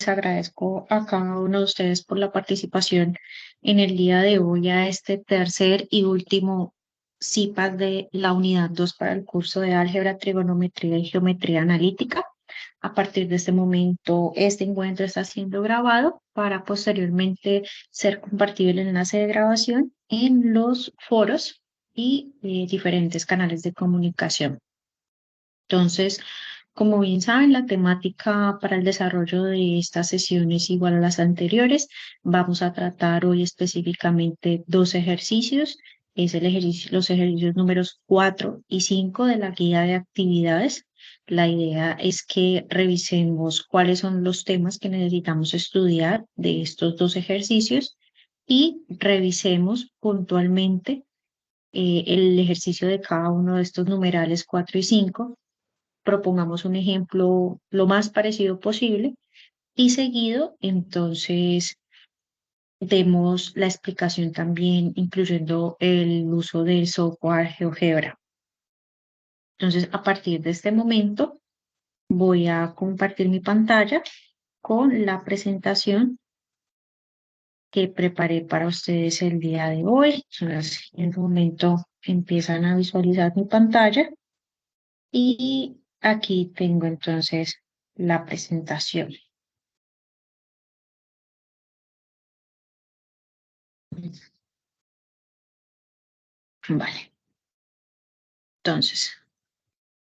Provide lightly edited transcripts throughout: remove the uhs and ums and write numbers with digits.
agradezco a cada uno de ustedes por la participación en el día de hoy a este tercer y último CIPAS de la unidad 2 para el curso de álgebra, trigonometría y geometría analítica. A partir de este momento, este encuentro está siendo grabado para posteriormente ser compartido el enlace de grabación en los foros y diferentes canales de comunicación. Entonces, como bien saben, la temática para el desarrollo de esta sesión es igual a las anteriores. Vamos a tratar hoy específicamente dos ejercicios. Es los ejercicios números 4 y 5 de la guía de actividades. La idea es que revisemos cuáles son los temas que necesitamos estudiar de estos dos ejercicios y revisemos puntualmente el ejercicio de cada uno de estos numerales 4 y 5. Propongamos un ejemplo lo más parecido posible y seguido, entonces, demos la explicación también incluyendo el uso del software GeoGebra. Entonces, a partir de este momento, voy a compartir mi pantalla con la presentación que preparé para ustedes el día de hoy. Entonces, en un momento empiezan a visualizar mi pantalla y aquí tengo entonces la presentación. Vale, entonces,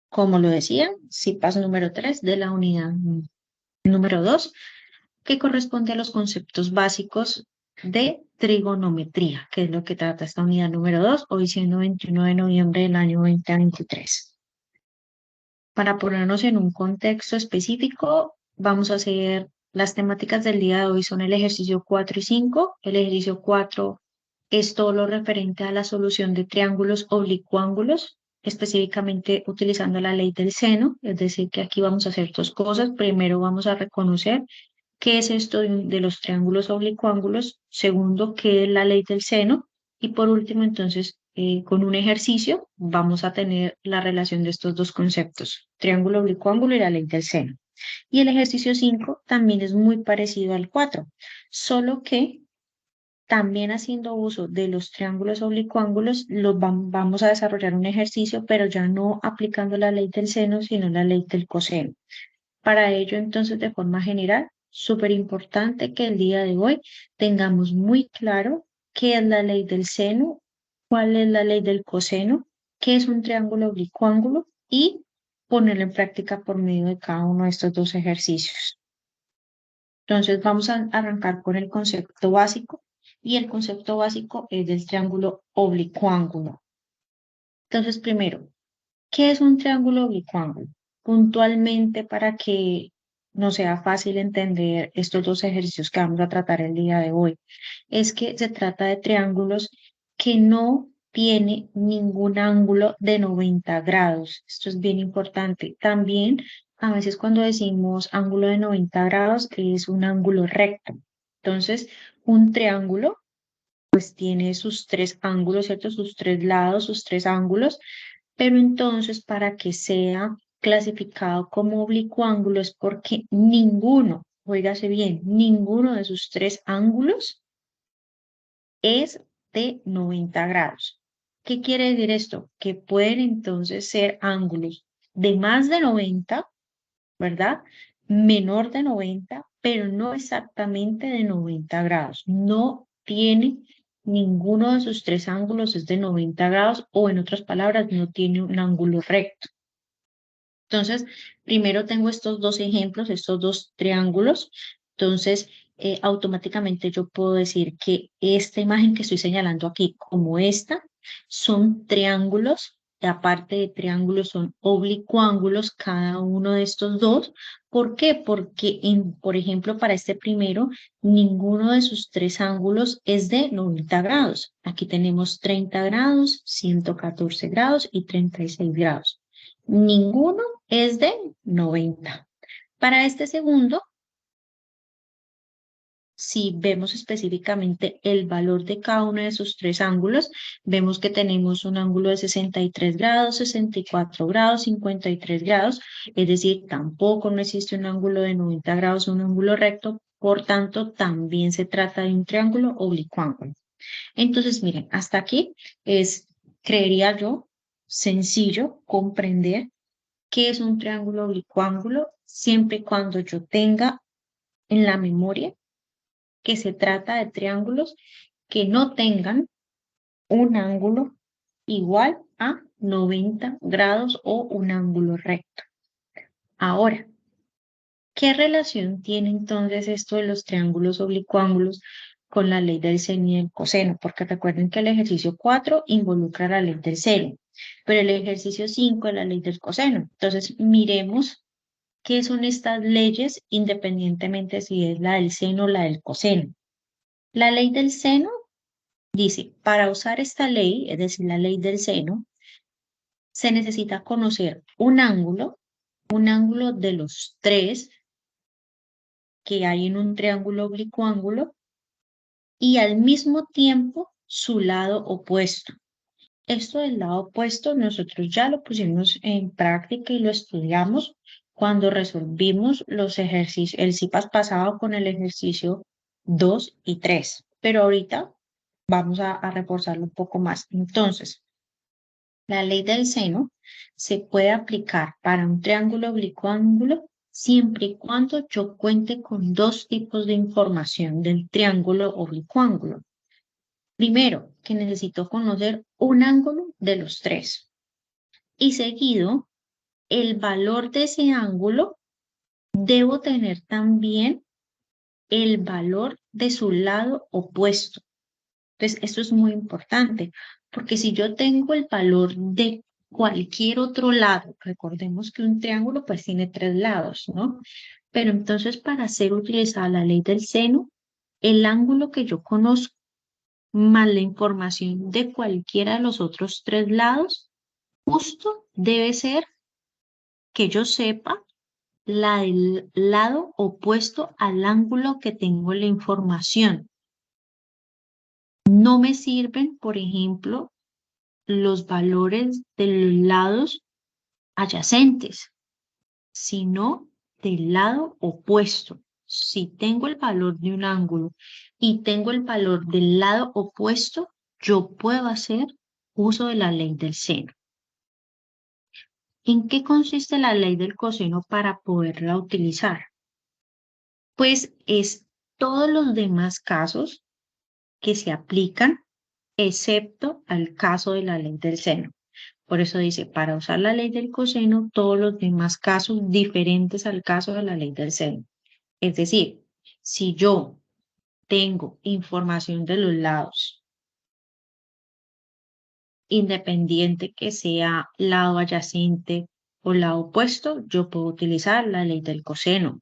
como lo decía, CIPAS número 3 de la unidad número 2, que corresponde a los conceptos básicos de trigonometría, que es lo que trata esta unidad número 2, hoy siendo 21 de noviembre del año 2023. Para ponernos en un contexto específico, vamos a hacer las temáticas del día de hoy son el ejercicio 4 y 5. El ejercicio 4 es todo lo referente a la solución de triángulos oblicuángulos, específicamente utilizando la ley del seno, es decir, que aquí vamos a hacer dos cosas. Primero vamos a reconocer qué es esto de los triángulos oblicuángulos. Segundo, qué es la ley del seno. Y por último, entonces, con un ejercicio vamos a tener la relación de estos dos conceptos, triángulo oblicuángulo y la ley del seno. Y el ejercicio 5 también es muy parecido al 4, solo que también haciendo uso de los triángulos oblicuángulos, vamos a desarrollar un ejercicio, pero ya no aplicando la ley del seno, sino la ley del coseno. Para ello, entonces, de forma general, súper importante que el día de hoy tengamos muy claro qué es la ley del seno, cuál es la ley del coseno, qué es un triángulo oblicuángulo y ponerlo en práctica por medio de cada uno de estos dos ejercicios. Entonces, vamos a arrancar con el concepto básico y el concepto básico es del triángulo oblicuángulo. Entonces, primero, ¿qué es un triángulo oblicuángulo? Puntualmente, para que no sea fácil entender estos dos ejercicios que vamos a tratar el día de hoy, es que se trata de triángulos que no tiene ningún ángulo de 90 grados. Esto es bien importante. También, a veces cuando decimos ángulo de 90 grados, es un ángulo recto. Entonces, un triángulo pues tiene sus tres ángulos, ¿cierto? Sus tres lados, sus tres ángulos, pero entonces para que sea clasificado como oblicuángulo es porque ninguno, óigase bien, ninguno de sus tres ángulos es de 90 grados. ¿Qué quiere decir esto? Que pueden entonces ser ángulos de más de 90, ¿verdad? Menor de 90, pero no exactamente de 90 grados. No tiene ninguno de sus tres ángulos es de 90 grados o en otras palabras, no tiene un ángulo recto. Entonces, primero tengo estos dos ejemplos, estos dos triángulos. Entonces, automáticamente yo puedo decir que esta imagen que estoy señalando aquí, como esta, son triángulos. Y aparte de triángulos, son oblicuángulos cada uno de estos dos. ¿Por qué? Porque, por ejemplo, para este primero, ninguno de sus tres ángulos es de 90 grados. Aquí tenemos 30 grados, 114 grados y 36 grados. Ninguno es de 90. Para este segundo, si vemos específicamente el valor de cada uno de esos tres ángulos, vemos que tenemos un ángulo de 63 grados, 64 grados, 53 grados, es decir, tampoco no existe un ángulo de 90 grados, un ángulo recto, por tanto, también se trata de un triángulo oblicuángulo. Entonces, miren, hasta aquí es, creería yo, sencillo comprender qué es un triángulo oblicuángulo, siempre y cuando yo tenga en la memoria que se trata de triángulos que no tengan un ángulo igual a 90 grados o un ángulo recto. Ahora, ¿qué relación tiene entonces esto de los triángulos oblicuángulos con la ley del seno y del coseno? Porque recuerden que el ejercicio 4 involucra la ley del seno, pero el ejercicio 5 es la ley del coseno. Entonces, miremos qué son estas leyes independientemente si es la del seno o la del coseno. La ley del seno dice, para usar esta ley, es decir, la ley del seno, se necesita conocer un ángulo de los tres que hay en un triángulo oblicuángulo y al mismo tiempo su lado opuesto. Esto del lado opuesto nosotros ya lo pusimos en práctica y lo estudiamos cuando resolvimos los ejercicios, el CIPAS pasado con el ejercicio 2 y 3, pero ahorita vamos a reforzarlo un poco más. Entonces, la ley del seno se puede aplicar para un triángulo oblicuángulo siempre y cuando yo cuente con dos tipos de información del triángulo oblicuángulo. Primero, que necesito conocer un ángulo de los tres. Y seguido, el valor de ese ángulo, debo tener también el valor de su lado opuesto. Entonces, esto es muy importante, porque si yo tengo el valor de cualquier otro lado, recordemos que un triángulo pues tiene tres lados, ¿no? Pero entonces para hacer utilizada la ley del seno, el ángulo que yo conozco más la información de cualquiera de los otros tres lados, justo debe ser que yo sepa la del lado opuesto al ángulo que tengo la información. No me sirven, por ejemplo, los valores de los lados adyacentes, sino del lado opuesto. Si tengo el valor de un ángulo y tengo el valor del lado opuesto, yo puedo hacer uso de la ley del seno. ¿En qué consiste la ley del coseno para poderla utilizar? Pues es todos los demás casos que se aplican, excepto al caso de la ley del seno. Por eso dice, para usar la ley del coseno, todos los demás casos diferentes al caso de la ley del seno. Es decir, si yo tengo información de los lados, independiente que sea lado adyacente o lado opuesto, yo puedo utilizar la ley del coseno.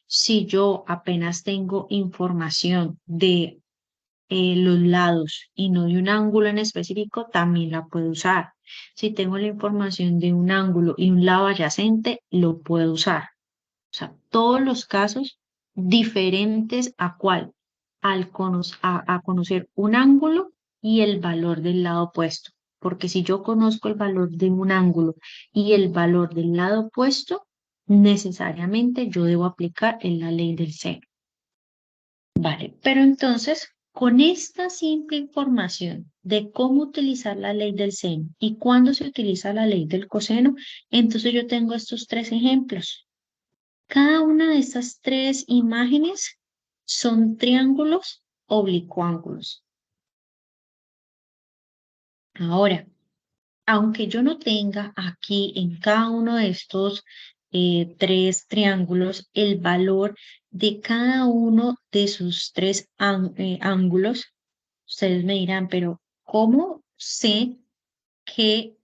Si yo apenas tengo información de los lados y no de un ángulo en específico, también la puedo usar. Si tengo la información de un ángulo y un lado adyacente, lo puedo usar. O sea, todos los casos diferentes a cuál, a conocer un ángulo y el valor del lado opuesto. Porque si yo conozco el valor de un ángulo y el valor del lado opuesto, necesariamente yo debo aplicar en la ley del seno. Vale, pero entonces, con esta simple información de cómo utilizar la ley del seno y cuándo se utiliza la ley del coseno, entonces yo tengo estos tres ejemplos. Cada una de estas tres imágenes son triángulos oblicuángulos. Ahora, aunque yo no tenga aquí en cada uno de estos tres triángulos el valor de cada uno de sus tres ángulos, ustedes me dirán, pero ¿cómo sé que,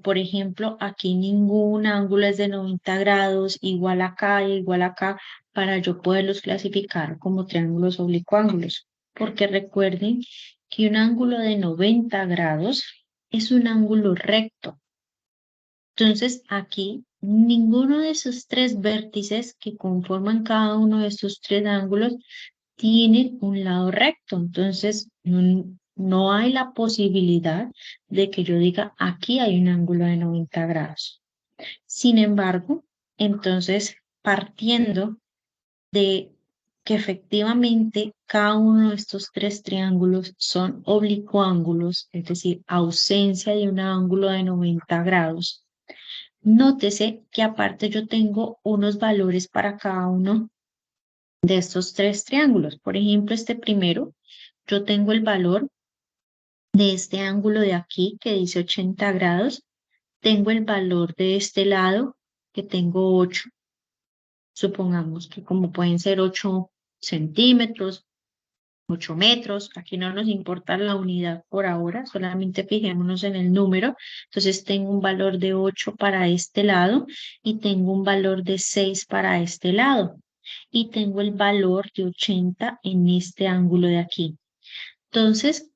por ejemplo, aquí ningún ángulo es de 90 grados, igual acá y igual acá, para yo poderlos clasificar como triángulos oblicuángulos? Porque recuerden que un ángulo de 90 grados es un ángulo recto. Entonces, aquí ninguno de esos tres vértices que conforman cada uno de estos tres ángulos tienen un lado recto. Entonces, no hay la posibilidad de que yo diga, aquí hay un ángulo de 90 grados. Sin embargo, entonces, partiendo de que efectivamente cada uno de estos tres triángulos son oblicuángulos, es decir, ausencia de un ángulo de 90 grados. Nótese que aparte yo tengo unos valores para cada uno de estos tres triángulos. Por ejemplo, este primero, yo tengo el valor de este ángulo de aquí que dice 80 grados. Tengo el valor de este lado que tengo 8. Supongamos que como pueden ser 8 centímetros, 8 metros, aquí no nos importa la unidad por ahora, solamente fijémonos en el número. Entonces tengo un valor de 8 para este lado y tengo un valor de 6 para este lado. Y tengo el valor de 80 en este ángulo de aquí. Entonces,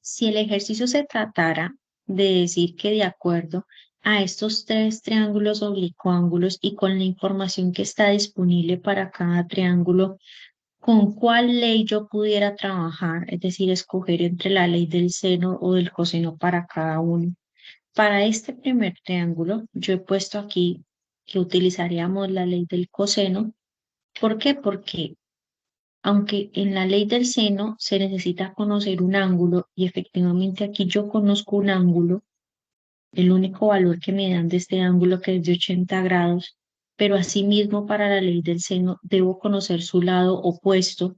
si el ejercicio se tratara de decir que de acuerdo a estos tres triángulos oblicuángulos y con la información que está disponible para cada triángulo, ¿con cuál ley yo pudiera trabajar? Es decir, escoger entre la ley del seno o del coseno para cada uno. Para este primer triángulo, yo he puesto aquí que utilizaríamos la ley del coseno. ¿Por qué? Porque aunque en la ley del seno se necesita conocer un ángulo y efectivamente aquí yo conozco un ángulo, el único valor que me dan de este ángulo que es de 80 grados, pero asimismo para la ley del seno debo conocer su lado opuesto.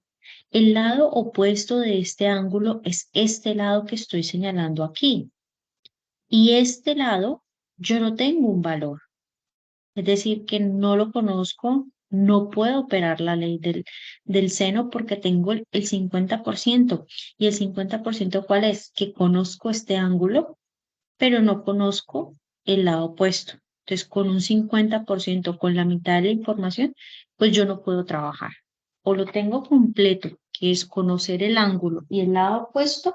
El lado opuesto de este ángulo es este lado que estoy señalando aquí. Y este lado yo no tengo un valor. Es decir, que no lo conozco, no puedo operar la ley del seno porque tengo el 50%. ¿Y el 50% cuál es? Que conozco este ángulo, pero no conozco el lado opuesto. Entonces, con un 50%, con la mitad de la información, pues yo no puedo trabajar. O lo tengo completo, que es conocer el ángulo y el lado opuesto,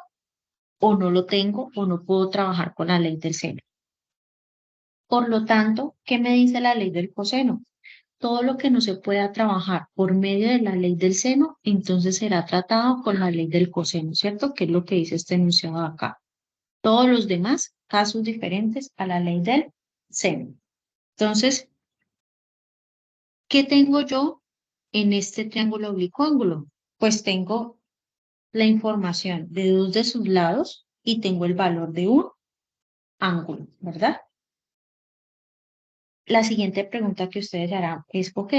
o no lo tengo o no puedo trabajar con la ley del seno. Por lo tanto, ¿qué me dice la ley del coseno? Todo lo que no se pueda trabajar por medio de la ley del seno, entonces será tratado con la ley del coseno, ¿cierto? Que es lo que dice este enunciado acá. Todos los demás, casos diferentes a la ley del seno. Entonces, ¿qué tengo yo en este triángulo oblicuángulo? Pues tengo la información de dos de sus lados y tengo el valor de un ángulo, ¿verdad? La siguiente pregunta que ustedes harán es, ok,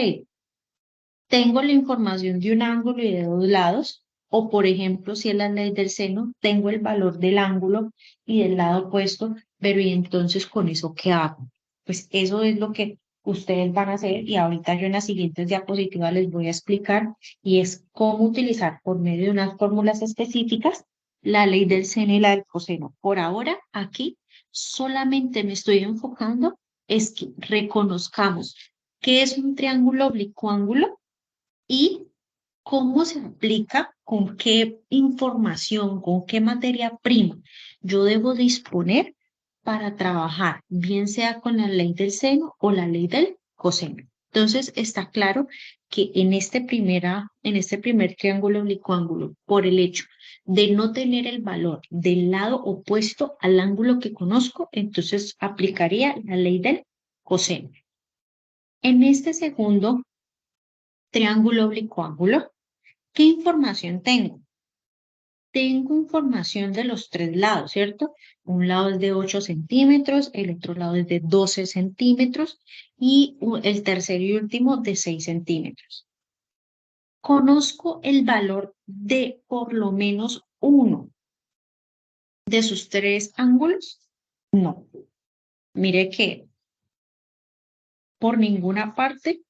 tengo la información de un ángulo y de dos lados, o por ejemplo, si es la ley del seno, tengo el valor del ángulo y del lado opuesto, pero ¿y entonces con eso qué hago? Pues eso es lo que ustedes van a hacer y ahorita yo en las siguientes diapositivas les voy a explicar y es cómo utilizar por medio de unas fórmulas específicas la ley del seno y la del coseno. Por ahora, aquí solamente me estoy enfocando es que reconozcamos qué es un triángulo oblicuángulo y cómo se aplica, con qué información, con qué materia prima yo debo disponer para trabajar, bien sea con la ley del seno o la ley del coseno. Entonces, está claro que en este primer triángulo oblicuángulo, por el hecho de no tener el valor del lado opuesto al ángulo que conozco, entonces aplicaría la ley del coseno. En este segundo triángulo oblicuángulo, ¿qué información tengo? Tengo información de los tres lados, ¿cierto? Un lado es de 8 centímetros, el otro lado es de 12 centímetros y el tercero y último de 6 centímetros. ¿Conozco el valor de por lo menos uno de sus tres ángulos? No. Mire que por ninguna parte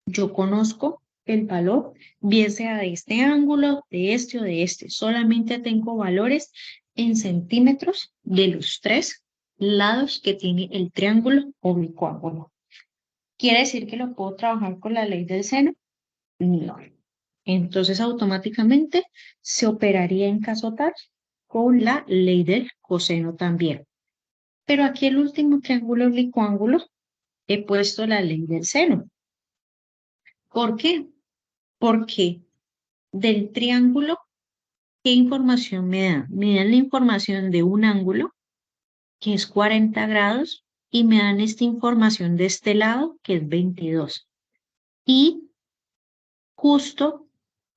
yo conozco el valor, bien sea de este ángulo, de este o de este. Solamente tengo valores en centímetros de los tres lados que tiene el triángulo oblicuángulo. ¿Quiere decir que lo puedo trabajar con la ley del seno? No. Entonces automáticamente se operaría en caso tal con la ley del coseno también. Pero aquí el último triángulo oblicuángulo he puesto la ley del seno. ¿Por qué? Porque del triángulo, ¿qué información me da? Me dan la información de un ángulo, que es 40 grados, y me dan esta información de este lado, que es 22. Y justo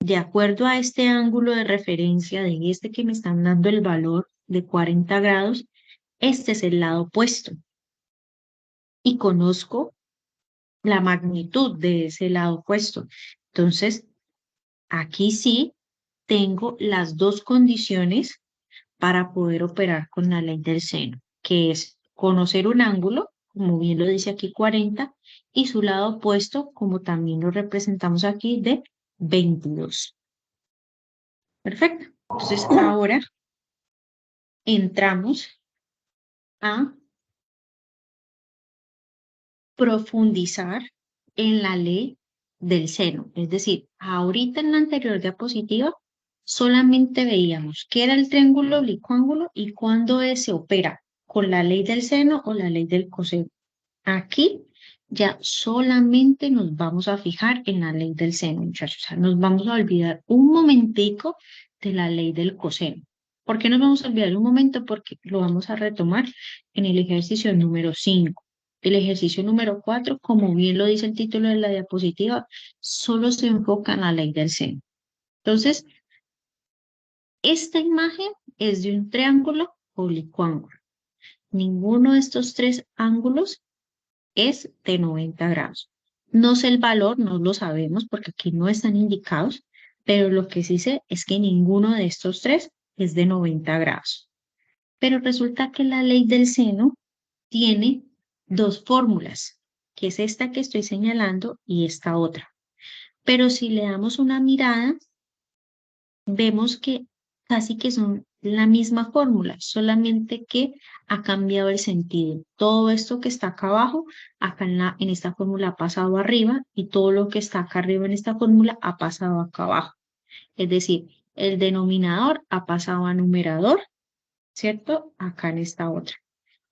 de acuerdo a este ángulo de referencia de este que me están dando el valor de 40 grados, este es el lado opuesto. Y conozco la magnitud de ese lado opuesto. Entonces, aquí sí tengo las dos condiciones para poder operar con la ley del seno, que es conocer un ángulo, como bien lo dice aquí 40, y su lado opuesto, como también lo representamos aquí, de 22. Perfecto. Entonces, ahora entramos a profundizar en la ley del seno. Es decir, ahorita en la anterior diapositiva solamente veíamos qué era el triángulo oblicuo y cuándo se opera con la ley del seno o la ley del coseno. Aquí ya solamente nos vamos a fijar en la ley del seno, muchachos. O sea, nos vamos a olvidar un momentico de la ley del coseno. ¿Por qué nos vamos a olvidar un momento? Porque lo vamos a retomar en el ejercicio número 5. El ejercicio número 4, como bien lo dice el título de la diapositiva, solo se enfoca en la ley del seno. Entonces, esta imagen es de un triángulo oblicuo. Ninguno de estos tres ángulos es de 90 grados. No sé el valor, no lo sabemos porque aquí no están indicados, pero lo que sí sé es que ninguno de estos tres es de 90 grados. Pero resulta que la ley del seno tiene dos fórmulas, que es esta que estoy señalando y esta otra. Pero si le damos una mirada, vemos que casi que son la misma fórmula, solamente que ha cambiado el sentido. Todo esto que está acá abajo, acá en esta fórmula ha pasado arriba y todo lo que está acá arriba en esta fórmula ha pasado acá abajo. Es decir, el denominador ha pasado a numerador, ¿cierto? Acá en esta otra.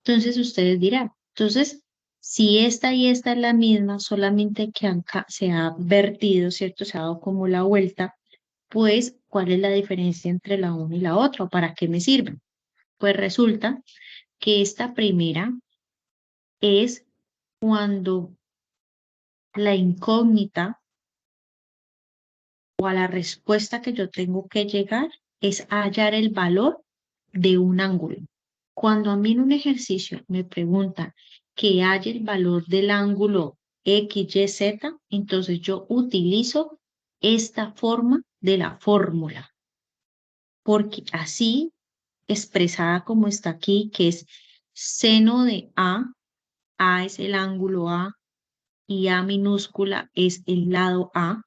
Entonces ustedes dirán, entonces, si esta y esta es la misma, solamente que acá se ha vertido, ¿cierto? Se ha dado como la vuelta, pues, ¿cuál es la diferencia entre la una y la otra? ¿O para qué me sirven? Pues resulta que esta primera es cuando la incógnita o a la respuesta que yo tengo que llegar es hallar el valor de un ángulo. Cuando a mí en un ejercicio me preguntan que halle el valor del ángulo X, Y, Z, entonces yo utilizo esta forma de la fórmula, porque así expresada como está aquí, que es seno de A es el ángulo A y A minúscula es el lado A,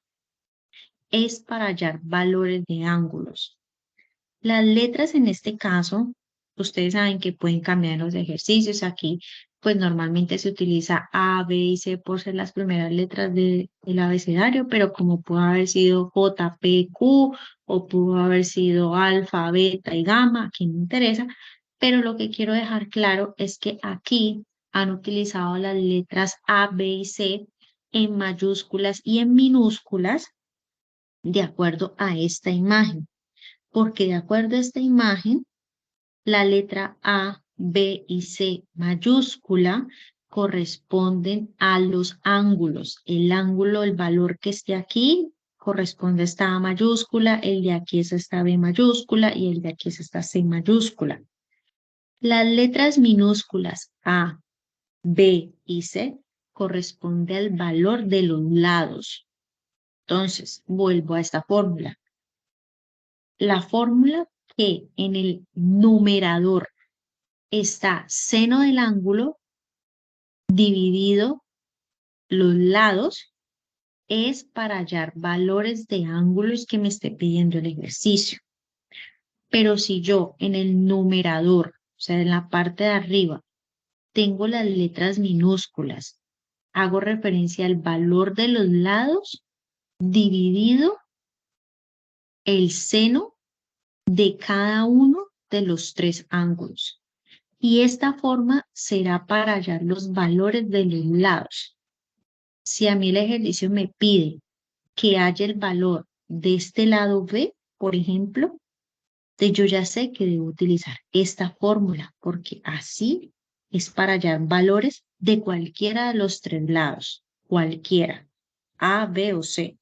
es para hallar valores de ángulos. Las letras en este caso, ustedes saben que pueden cambiar en los ejercicios. Aquí, pues normalmente se utiliza A, B y C por ser las primeras letras del abecedario, pero como pudo haber sido J, P, Q, o pudo haber sido alfa, beta y gamma, aquí no interesa. Pero lo que quiero dejar claro es que aquí han utilizado las letras A, B y C en mayúsculas y en minúsculas de acuerdo a esta imagen, porque de acuerdo a esta imagen, la letra A, B y C mayúscula corresponden a los ángulos. El ángulo, el valor que esté aquí, corresponde a esta A mayúscula, el de aquí es esta B mayúscula y el de aquí es esta C mayúscula. Las letras minúsculas A, B y C corresponden al valor de los lados. Entonces, vuelvo a esta fórmula. La fórmula que en el numerador está seno del ángulo dividido los lados es para hallar valores de ángulos que me esté pidiendo el ejercicio. Pero si yo en el numerador, o sea, en la parte de arriba, tengo las letras minúsculas, hago referencia al valor de los lados dividido el seno de cada uno de los tres ángulos. Y esta forma será para hallar los valores de los lados. Si a mí el ejercicio me pide que haya el valor de este lado B, por ejemplo, entonces yo ya sé que debo utilizar esta fórmula, porque así es para hallar valores de cualquiera de los tres lados, cualquiera, A, B o C.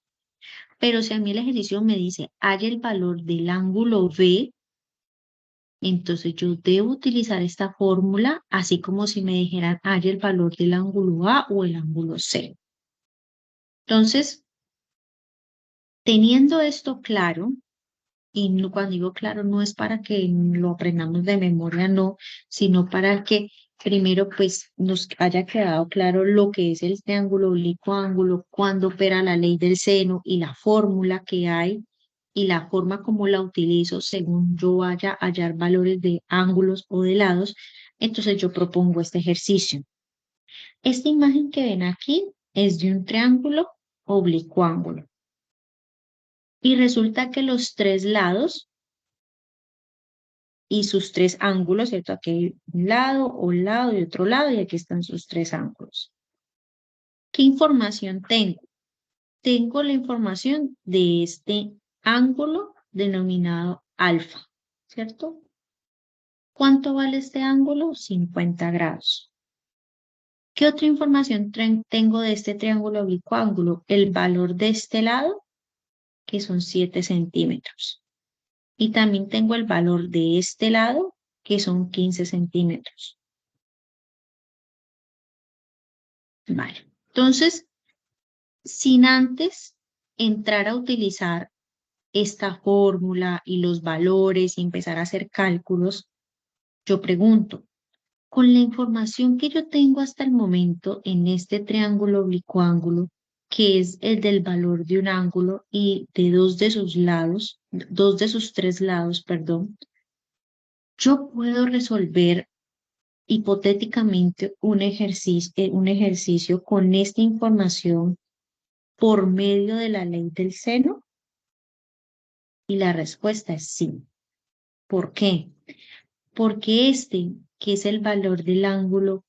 Pero si a mí el ejercicio me dice, halla el valor del ángulo B, entonces yo debo utilizar esta fórmula, así como si me dijeran, halla el valor del ángulo A o el ángulo C. Entonces, teniendo esto claro, y cuando digo claro, no es para que lo aprendamos de memoria, no, sino para que primero pues nos haya quedado claro lo que es el triángulo oblicuo ángulo, cuándo opera la ley del seno y la fórmula que hay y la forma como la utilizo según yo vaya a hallar valores de ángulos o de lados. Entonces yo propongo este ejercicio. Esta imagen que ven aquí es de un triángulo oblicuo ángulo. Y resulta que los tres lados y sus tres ángulos, ¿cierto? Aquí hay un lado y otro lado, y aquí están sus tres ángulos. ¿Qué información tengo? Tengo la información de este ángulo denominado alfa, ¿cierto? ¿Cuánto vale este ángulo? 50 grados. ¿Qué otra información tengo de este triángulo oblicuo ángulo? El valor de este lado, que son 7 centímetros. Y también tengo el valor de este lado, que son 15 centímetros. Vale. Entonces, sin antes entrar a utilizar esta fórmula y los valores y empezar a hacer cálculos, yo pregunto, con la información que yo tengo hasta el momento en este triángulo oblicuo ángulo, que es el del valor de un ángulo y de dos de sus lados, dos de sus tres lados, perdón, yo puedo resolver hipotéticamente un ejercicio con esta información por medio de la ley del seno. Y la respuesta es sí. ¿Por qué? Porque este, que es el valor del ángulo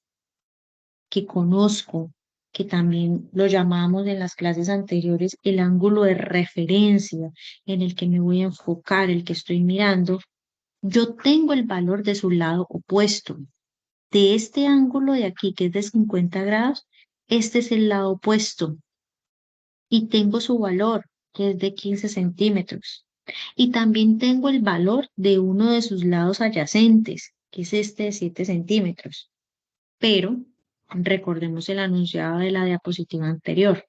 que conozco, que también lo llamamos en las clases anteriores el ángulo de referencia en el que me voy a enfocar, el que estoy mirando, yo tengo el valor de su lado opuesto. De este ángulo de aquí, que es de 50 grados, este es el lado opuesto y tengo su valor, que es de 15 centímetros. Y también tengo el valor de uno de sus lados adyacentes, que es este de 7 centímetros. Pero recordemos el anunciado de la diapositiva anterior.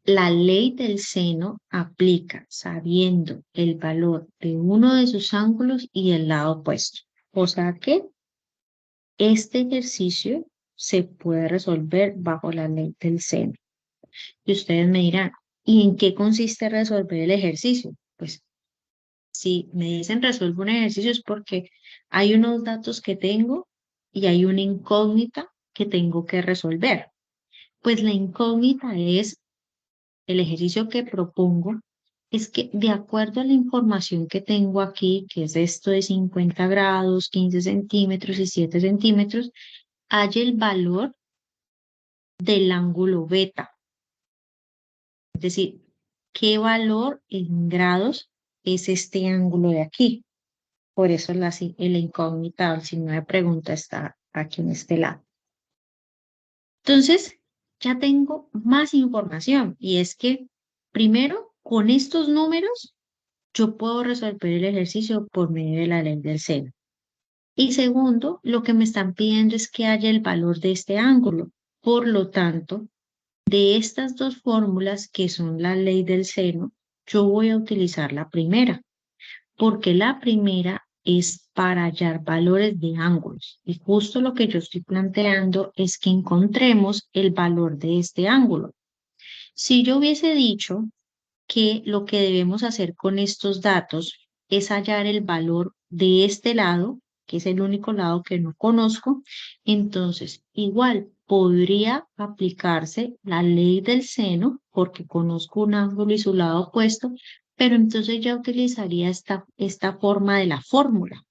La ley del seno aplica sabiendo el valor de uno de sus ángulos y el lado opuesto. O sea que este ejercicio se puede resolver bajo la ley del seno. Y ustedes me dirán, ¿y en qué consiste resolver el ejercicio? Pues si me dicen resuelvo un ejercicio es porque hay unos datos que tengo y hay una incógnita que tengo que resolver. Pues la incógnita es el ejercicio que propongo, es que de acuerdo a la información que tengo aquí, que es esto de 50 grados, 15 centímetros y 7 centímetros, hay el valor del ángulo beta. Es decir, ¿qué valor en grados es este ángulo de aquí? Por eso la incógnita, el signo de pregunta está aquí en este lado. Entonces, ya tengo más información y es que, primero, con estos números, yo puedo resolver el ejercicio por medio de la ley del seno. Y segundo, lo que me están pidiendo es que haya el valor de este ángulo. Por lo tanto, de estas dos fórmulas que son la ley del seno, yo voy a utilizar la primera, porque la primera es para hallar valores de ángulos. Y justo lo que yo estoy planteando es que encontremos el valor de este ángulo. Si yo hubiese dicho que lo que debemos hacer con estos datos es hallar el valor de este lado, que es el único lado que no conozco, entonces igual podría aplicarse la ley del seno porque conozco un ángulo y su lado opuesto, pero entonces ya utilizaría esta forma de la fórmula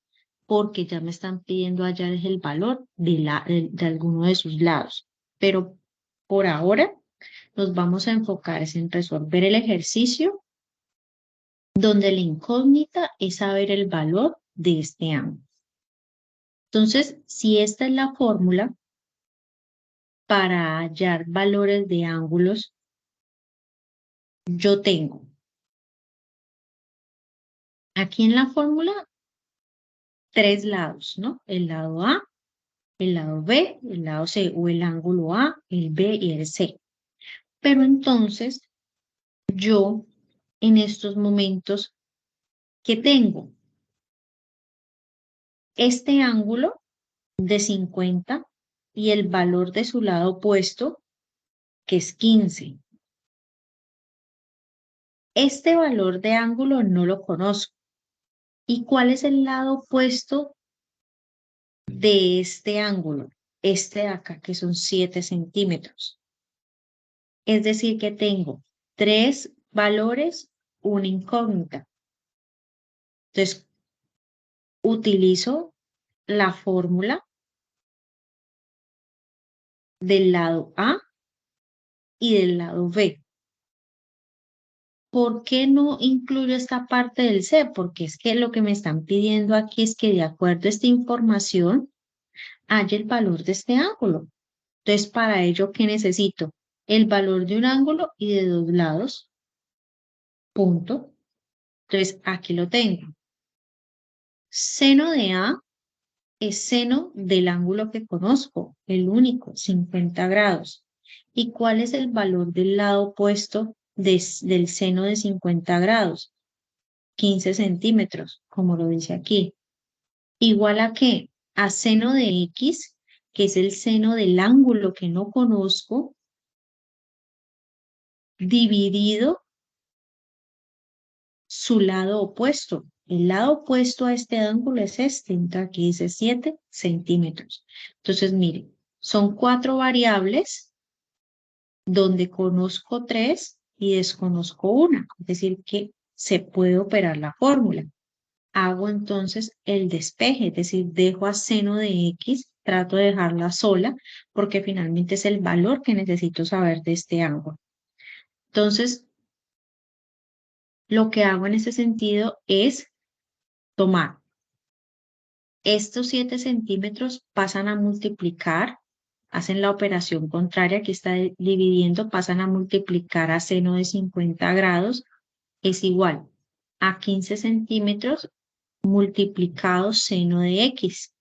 porque ya me están pidiendo hallar el valor de alguno de sus lados. Pero por ahora nos vamos a enfocar es en resolver el ejercicio donde la incógnita es saber el valor de este ángulo. Entonces, si esta es la fórmula para hallar valores de ángulos, yo tengo aquí en la fórmula tres lados, ¿no? El lado A, el lado B, el lado C, o el ángulo A, el B y el C. Pero entonces, yo en estos momentos, ¿qué tengo? Este ángulo de 50 y el valor de su lado opuesto, que es 15. Este valor de ángulo no lo conozco. ¿Y cuál es el lado opuesto de este ángulo? Este de acá, que son 7 centímetros. Es decir, que tengo tres valores, una incógnita. Entonces, utilizo la fórmula del lado A y del lado B. ¿Por qué no incluyo esta parte del C? Porque es que lo que me están pidiendo aquí es que de acuerdo a esta información haya el valor de este ángulo. Entonces, para ello, ¿qué necesito? El valor de un ángulo y de dos lados. Punto. Entonces, aquí lo tengo. Seno de A es seno del ángulo que conozco, el único, 50 grados. ¿Y cuál es el valor del lado opuesto del seno de 50 grados? 15 centímetros, como lo dice aquí. ¿Igual a qué? A seno de X, que es el seno del ángulo que no conozco, dividido su lado opuesto. El lado opuesto a este ángulo es este, entonces aquí dice 7 centímetros. Entonces, miren, son 4 variables donde conozco 3 y desconozco una, es decir, que se puede operar la fórmula. Hago entonces el despeje, es decir, dejo a seno de X, trato de dejarla sola, porque finalmente es el valor que necesito saber de este ángulo. Entonces, lo que hago en ese sentido es tomar estos 7 centímetros, pasan a multiplicar, hacen la operación contraria, que está dividiendo, pasan a multiplicar a seno de 50 grados, es igual a 15 centímetros multiplicado seno de X.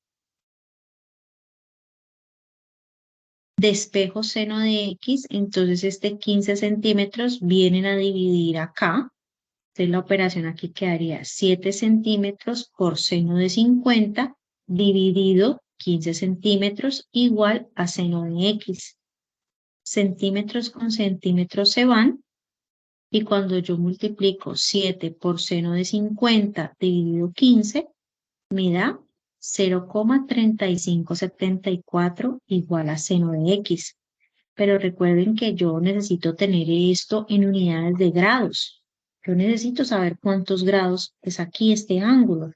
Despejo seno de X, entonces este 15 centímetros vienen a dividir acá. Entonces la operación aquí quedaría 7 centímetros por seno de 50 dividido 15 centímetros igual a seno de X. Centímetros con centímetros se van y cuando yo multiplico 7 por seno de 50 dividido 15 me da 0,3574 igual a seno de X. Pero recuerden que yo necesito tener esto en unidades de grados. Yo necesito saber cuántos grados es aquí este ángulo.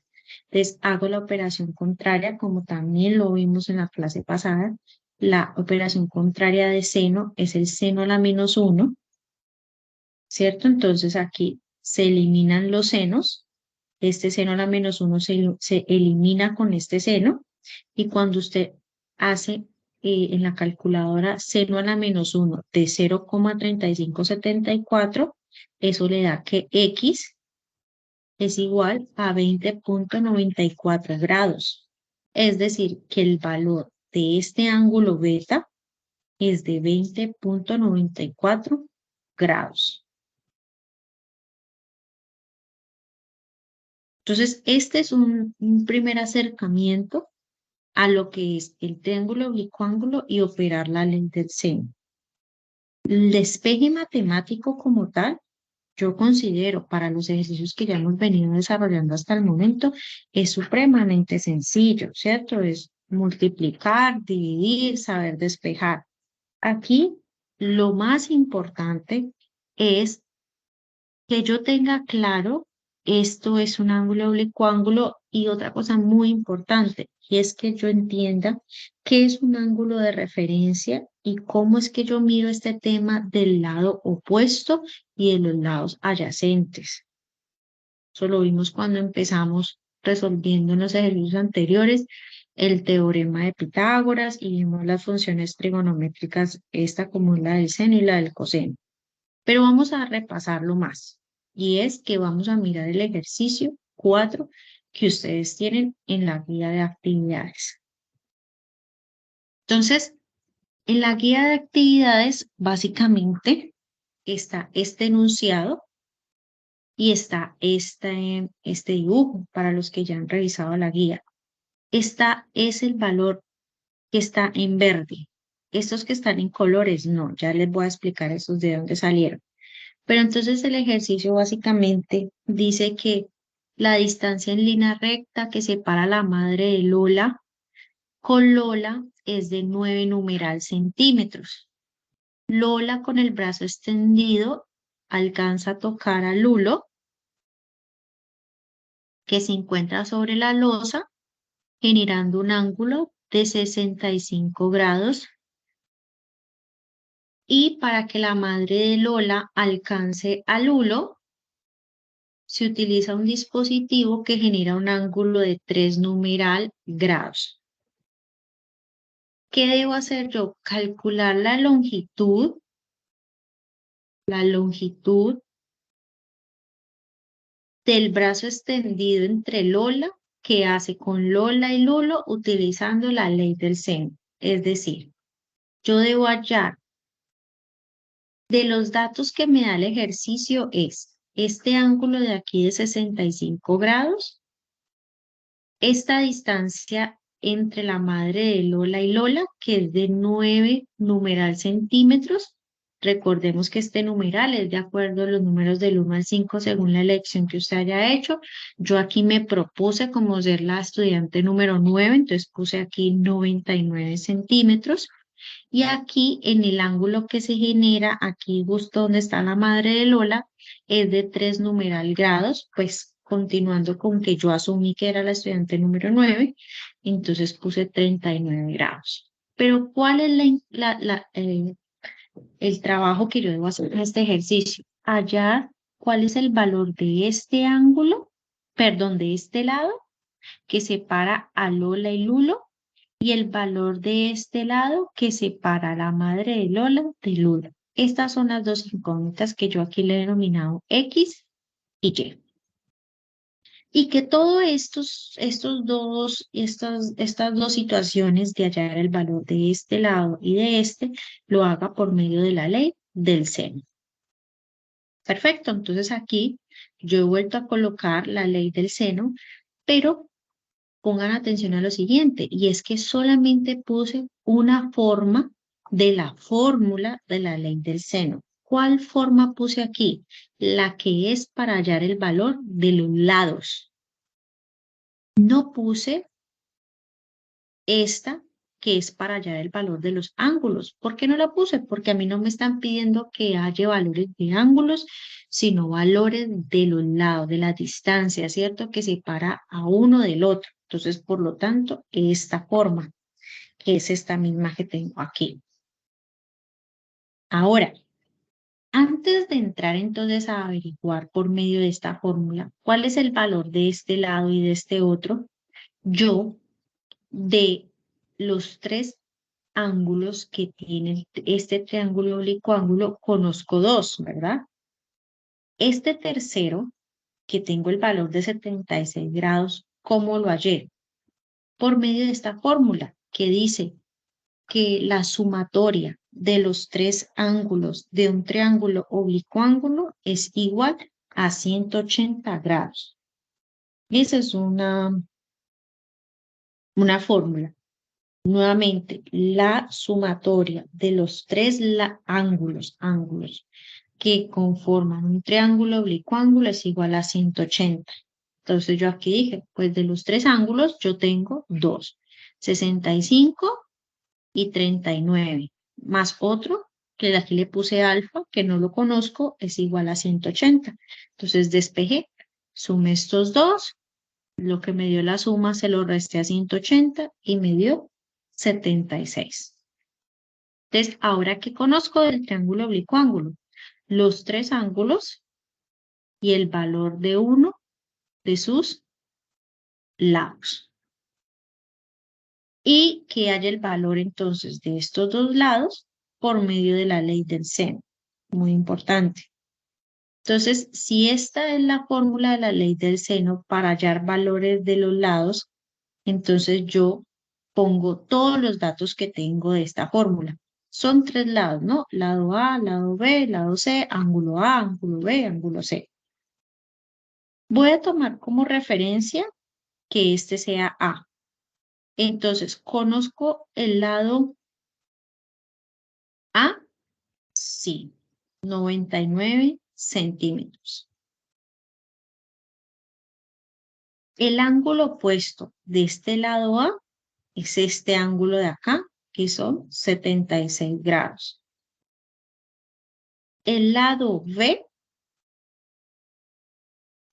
Entonces hago la operación contraria, como también lo vimos en la clase pasada. La operación contraria de seno es el seno a la menos 1, ¿cierto? Entonces aquí se eliminan los senos. Este seno a la menos 1 se elimina con este seno. Y cuando usted hace en la calculadora seno a la menos 1 de 0,3574, eso le da que X es igual a 20,94 grados. Es decir, que el valor de este ángulo beta es de 20,94 grados. Entonces, este es un primer acercamiento a lo que es el triángulo oblicuo y operar la ley del seno. El despeje matemático como tal, yo considero para los ejercicios que ya hemos venido desarrollando hasta el momento, es supremamente sencillo, ¿cierto? Es multiplicar, dividir, saber despejar. Aquí lo más importante es que yo tenga claro, esto es un ángulo oblicuo y otra cosa muy importante, y es que yo entienda qué es un ángulo de referencia ¿Y cómo es que yo miro este tema del lado opuesto y de los lados adyacentes? Eso lo vimos cuando empezamos resolviendo en los ejercicios anteriores el teorema de Pitágoras y vimos las funciones trigonométricas, esta como la del seno y la del coseno. Pero vamos a repasarlo más. Y es que vamos a mirar el ejercicio 4 que ustedes tienen en la guía de actividades. Entonces, en la guía de actividades, básicamente, está este enunciado y está este dibujo para los que ya han revisado la guía. Esta es el valor que está en verde. Estos que están en colores, no, ya les voy a explicar esos de dónde salieron. Pero entonces el ejercicio básicamente dice que la distancia en línea recta que separa a la madre de Lola con Lola es de 9 numeral centímetros. Lola con el brazo extendido alcanza a tocar a Lulo, que se encuentra sobre la losa, generando un ángulo de 65 grados. Y para que la madre de Lola alcance a Lulo, se utiliza un dispositivo que genera un ángulo de 3 numeral grados. ¿Qué debo hacer yo? Calcular la longitud del brazo extendido entre Lola, que hace con Lola y Lulo utilizando la ley del seno. Es decir, yo debo hallar de los datos que me da el ejercicio es este ángulo de aquí de 65 grados, esta distancia entre la madre de Lola y Lola, que es de 9 numeral centímetros. Recordemos que este numeral es de acuerdo a los números del 1 al 5 según la elección que usted haya hecho. Yo aquí me propuse como ser la estudiante número 9, entonces puse aquí 99 centímetros. Y aquí en el ángulo que se genera, aquí justo donde está la madre de Lola, es de 3 numeral grados, pues continuando con que yo asumí que era la estudiante número 9, entonces puse 39 grados. Pero ¿cuál es el trabajo que yo debo hacer en este ejercicio? Hallar cuál es el valor de este ángulo, perdón, de este lado, que separa a Lola y Lulo, y el valor de este lado que separa a la madre de Lola de Lula. Estas son las dos incógnitas que yo aquí le he denominado X y Y. Y que todos estas dos situaciones de hallar el valor de este lado y de este, lo haga por medio de la ley del seno. Perfecto, entonces aquí yo he vuelto a colocar la ley del seno, pero pongan atención a lo siguiente, y es que solamente puse una forma de la fórmula de la ley del seno. ¿Cuál forma puse aquí? La que es para hallar el valor de los lados. No puse esta que es para hallar el valor de los ángulos. ¿Por qué no la puse? Porque a mí no me están pidiendo que halle valores de ángulos, sino valores de los lados, de la distancia, ¿cierto? Que separa a uno del otro. Entonces, por lo tanto, esta forma, que es esta misma que tengo aquí. Ahora, antes de entrar entonces a averiguar por medio de esta fórmula cuál es el valor de este lado y de este otro, yo de los tres ángulos que tiene este triángulo oblicuo ángulo, conozco dos, ¿verdad? Este tercero, que tengo el valor de 76 grados, ¿cómo lo hallé? Por medio de esta fórmula que dice que la sumatoria de los tres ángulos de un triángulo oblicuo ángulo es igual a 180 grados. Esa es una fórmula. Nuevamente, la sumatoria de los tres ángulos que conforman un triángulo oblicuo ángulo es igual a 180. Entonces yo aquí dije, pues de los tres ángulos yo tengo dos, 65 y 39, más otro que aquí le puse alfa, que no lo conozco, es igual a 180. Entonces despejé, sumé estos dos, lo que me dio la suma se lo resté a 180 y me dio 76. Entonces, ahora que conozco del triángulo oblicuo ángulo, los tres ángulos y el valor de uno de sus lados. Y que haya el valor entonces de estos dos lados por medio de la ley del seno. Muy importante. Entonces, si esta es la fórmula de la ley del seno para hallar valores de los lados, entonces yo pongo todos los datos que tengo de esta fórmula. Son tres lados, ¿no? Lado A, lado B, lado C, ángulo A, ángulo B, ángulo C. Voy a tomar como referencia que este sea A. Entonces, ¿conozco el lado A? Sí, 99 centímetros. El ángulo opuesto de este lado A es este ángulo de acá, que son 76 grados. El lado B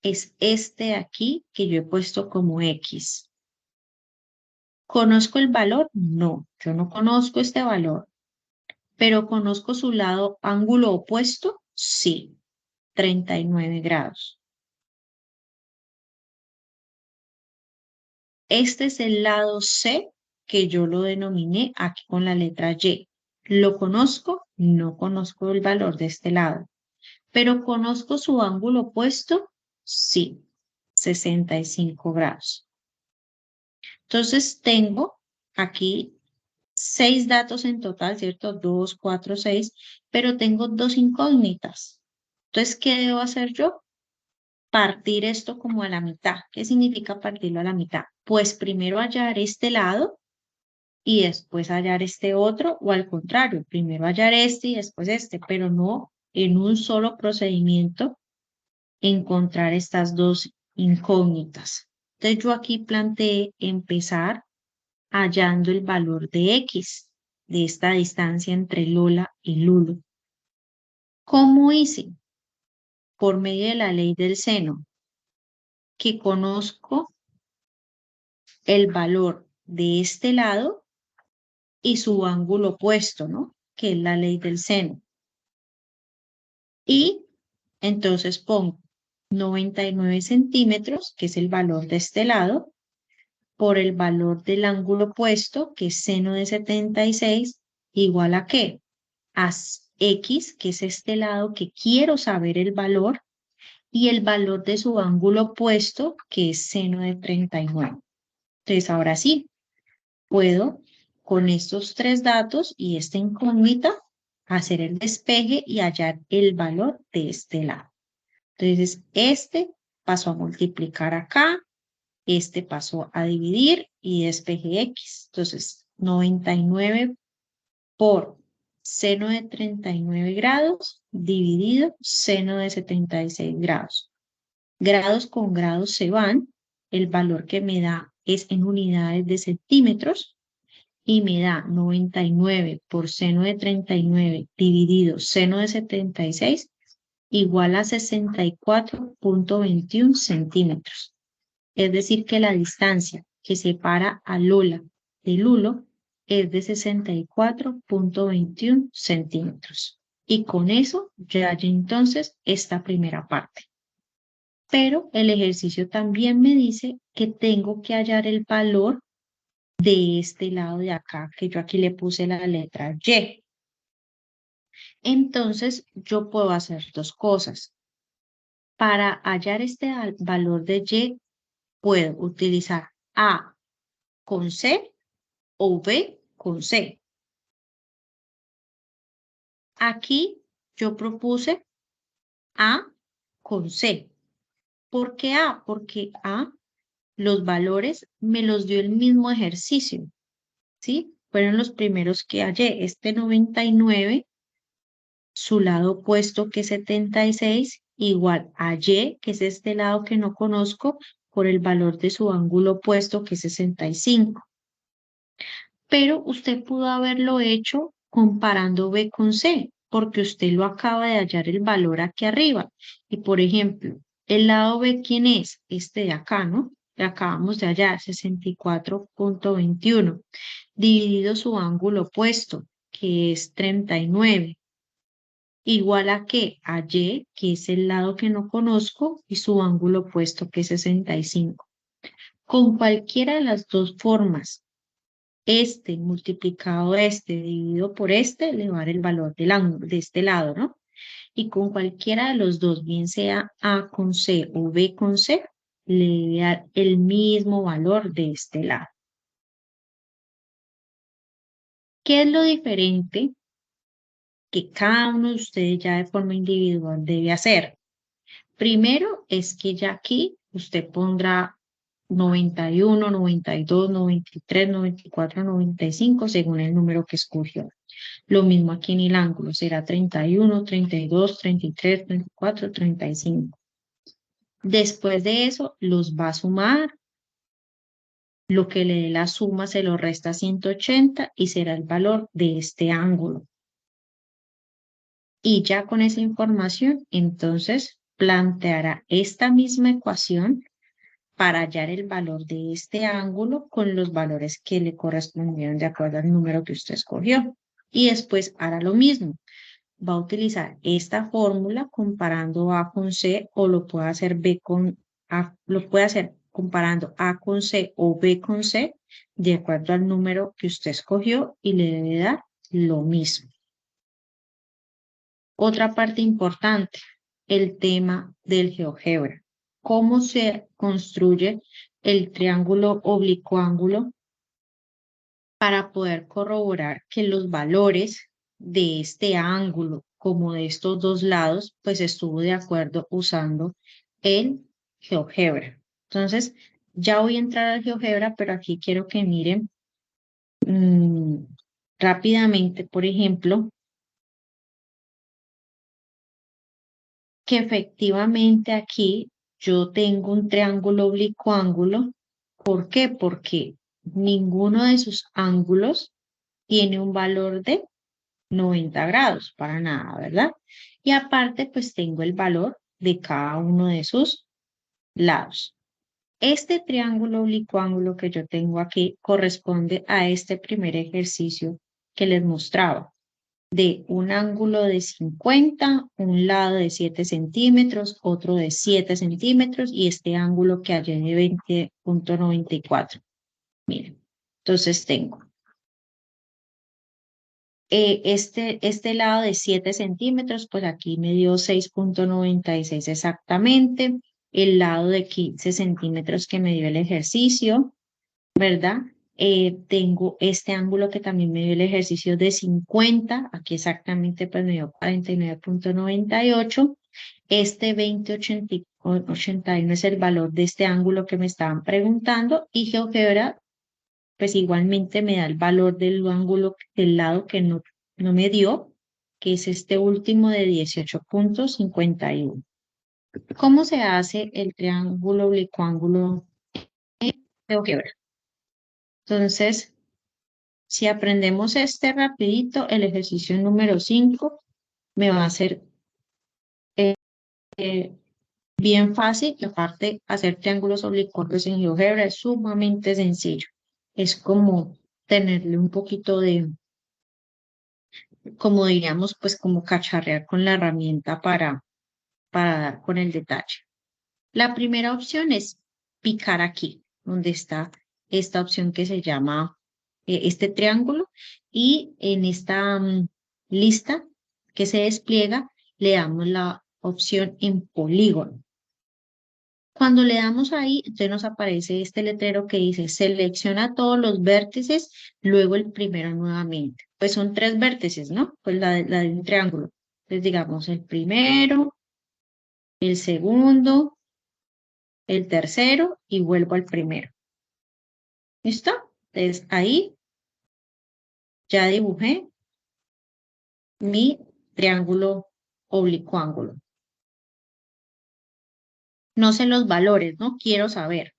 es este de aquí que yo he puesto como X. ¿Conozco el valor? No, yo no conozco este valor. ¿Pero conozco su lado ángulo opuesto? Sí, 39 grados. Este es el lado C que yo lo denominé aquí con la letra Y. ¿Lo conozco? No conozco el valor de este lado. ¿Pero conozco su ángulo opuesto? Sí, 65 grados. Entonces tengo aquí 6 datos en total, ¿cierto? 2, 4, 6, pero tengo 2 incógnitas. Entonces, ¿qué debo hacer yo? Partir esto como a la mitad. ¿Qué significa partirlo a la mitad? Pues primero hallar este lado y después hallar este otro, o al contrario, primero hallar este y después este, pero no en un solo procedimiento encontrar estas dos incógnitas. Entonces yo aquí planteé empezar hallando el valor de X, de esta distancia entre Lola y Lulo. ¿Cómo hice? Por medio de la ley del seno, que conozco el valor de este lado y su ángulo opuesto, ¿no? Que es la ley del seno. Y entonces pongo 99 centímetros, que es el valor de este lado, por el valor del ángulo opuesto, que es seno de 76, igual a ¿qué? A X, que es este lado que quiero saber el valor, y el valor de su ángulo opuesto, que es seno de 39. Entonces, ahora sí, puedo con estos tres datos y esta incógnita hacer el despeje y hallar el valor de este lado. Entonces, este pasó a multiplicar acá, este pasó a dividir y despeje X. Entonces, 99 por seno de 39 grados dividido seno de 76 grados. Grados con grados se van. El valor que me da es en unidades de centímetros y me da 99 por seno de 39 dividido seno de 76 igual a 64.21 centímetros. Es decir, que la distancia que separa a Lola de Lulo es de 64.21 centímetros. Y con eso ya hay entonces esta primera parte. Pero el ejercicio también me dice que tengo que hallar el valor de este lado de acá, que yo aquí le puse la letra Y. Entonces, yo puedo hacer dos cosas. Para hallar este valor de Y, puedo utilizar A con C o B con C. Aquí yo propuse A con C. ¿Por qué A? Porque A, los valores me los dio el mismo ejercicio, ¿sí? Fueron los primeros que hallé. Este 99, su lado opuesto que es 76, igual a Y, que es este lado que no conozco, por el valor de su ángulo opuesto que es 65. Pero usted pudo haberlo hecho comparando B con C, porque usted lo acaba de hallar el valor aquí arriba. Y por ejemplo, el lado B, ¿quién es? Este de acá, ¿no? Le acabamos de hallar 64.21, dividido su ángulo opuesto, que es 39. Igual a qué? A Y, que es el lado que no conozco, y su ángulo opuesto, que es 65. Con cualquiera de las dos formas, este multiplicado este dividido por este, le va a dar el valor del ángulo de este lado, ¿no? Y con cualquiera de los dos, bien sea A con C o B con C, le da el mismo valor de este lado. ¿Qué es lo diferente que cada uno de ustedes ya de forma individual debe hacer? Primero es que ya aquí usted pondrá 91, 92, 93, 94, 95 según el número que escogió. Lo mismo aquí en el ángulo, será 31, 32, 33, 34, 35. Después de eso los va a sumar, lo que le dé la suma se lo resta 180 y será el valor de este ángulo. Y ya con esa información, entonces planteará esta misma ecuación para hallar el valor de este ángulo con los valores que le correspondieron de acuerdo al número que usted escogió. Y después hará lo mismo. Va a utilizar esta fórmula comparando A con C o lo puede hacer B con A, lo puede hacer comparando A con C o B con C de acuerdo al número que usted escogió y le debe dar lo mismo. Otra parte importante, el tema del GeoGebra. ¿Cómo se construye el triángulo oblicuo-ángulo para poder corroborar que los valores de este ángulo como de estos dos lados, pues estuvo de acuerdo usando el GeoGebra? Entonces, ya voy a entrar al GeoGebra, pero aquí quiero que miren rápidamente, por ejemplo, que efectivamente aquí yo tengo un triángulo oblicuo-ángulo. ¿Por qué? Porque ninguno de sus ángulos tiene un valor de 90 grados, para nada, ¿verdad? Y aparte, pues tengo el valor de cada uno de sus lados. Este triángulo oblicuo-ángulo que yo tengo aquí corresponde a este primer ejercicio que les mostraba, de un ángulo de 50, un lado de 7 centímetros, otro de 7 centímetros y este ángulo que hallé de 20,94. Miren, entonces tengo este lado de 7 centímetros, pues aquí me dio 6,96 exactamente. El lado de 15 centímetros que me dio el ejercicio, ¿verdad? Tengo este ángulo que también me dio el ejercicio de 50, aquí exactamente pues me dio 49,98. Este 20,81 es el valor de este ángulo que me estaban preguntando y GeoGebra pues igualmente me da el valor del ángulo del lado que no me dio, que es este último de 18,51. ¿Cómo se hace el triángulo oblicuo-ángulo en GeoGebra? Entonces, si aprendemos este rapidito, el ejercicio número 5 me va a ser eh, bien fácil. Y aparte, hacer triángulos oblicuos en GeoGebra es sumamente sencillo. Es como tenerle un poquito de, como diríamos, pues como cacharrear con la herramienta para dar con el detalle. La primera opción es picar aquí, donde está esta opción que se llama este triángulo, y en esta lista que se despliega le damos la opción en polígono. Cuando le damos ahí, entonces nos aparece este letrero que dice selecciona todos los vértices, luego el primero nuevamente. Pues son 3 vértices, ¿no? Pues la de un triángulo. Entonces digamos el primero, el segundo, el tercero y vuelvo al primero. ¿Listo? Entonces ahí ya dibujé mi triángulo oblicuo-ángulo. No sé los valores, ¿no? Quiero saber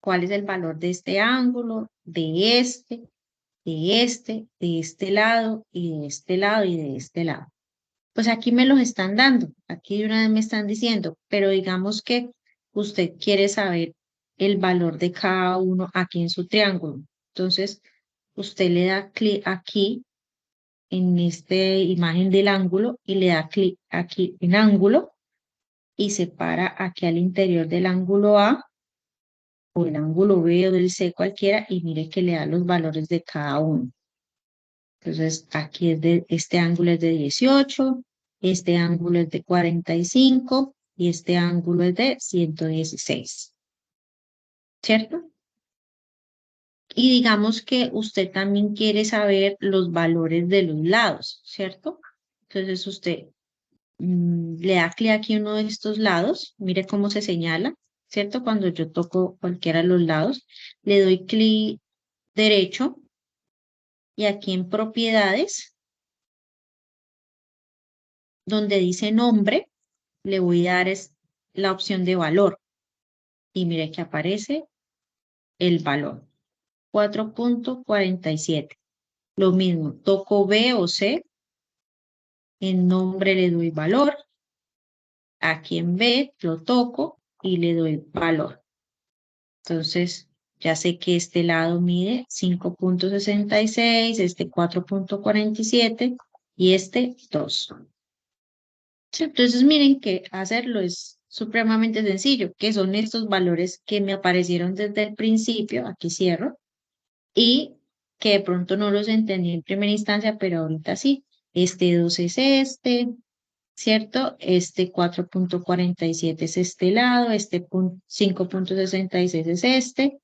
cuál es el valor de este ángulo, de este lado y de este lado y de este lado. Pues aquí me los están dando, aquí de una vez me están diciendo, pero digamos que usted quiere saber el valor de cada uno aquí en su triángulo. Entonces, usted le da clic aquí en esta imagen del ángulo y le da clic aquí en ángulo y separa aquí al interior del ángulo A o el ángulo B o del C cualquiera y mire que le da los valores de cada uno. Entonces aquí este ángulo es de 18, este ángulo es de 45 y este ángulo es de 116. ¿Cierto? Y digamos que usted también quiere saber los valores de los lados, ¿cierto? Entonces usted le da clic aquí a uno de estos lados, mire cómo se señala, ¿cierto? Cuando yo toco cualquiera de los lados, le doy clic derecho y aquí en propiedades, donde dice nombre, le voy a dar la opción de valor y mire que aparece el valor, 4.47. Lo mismo, toco B o C, en nombre le doy valor, aquí en B lo toco y le doy valor. Entonces, ya sé que este lado mide 5.66, este 4.47 y este 2. Sí, entonces, miren que hacerlo es supremamente sencillo, que son estos valores que me aparecieron desde el principio, aquí cierro, y que de pronto no los entendí en primera instancia, pero ahorita sí. Este 2 es este, ¿cierto? Este 4.47 es este lado, este 5.66 es este,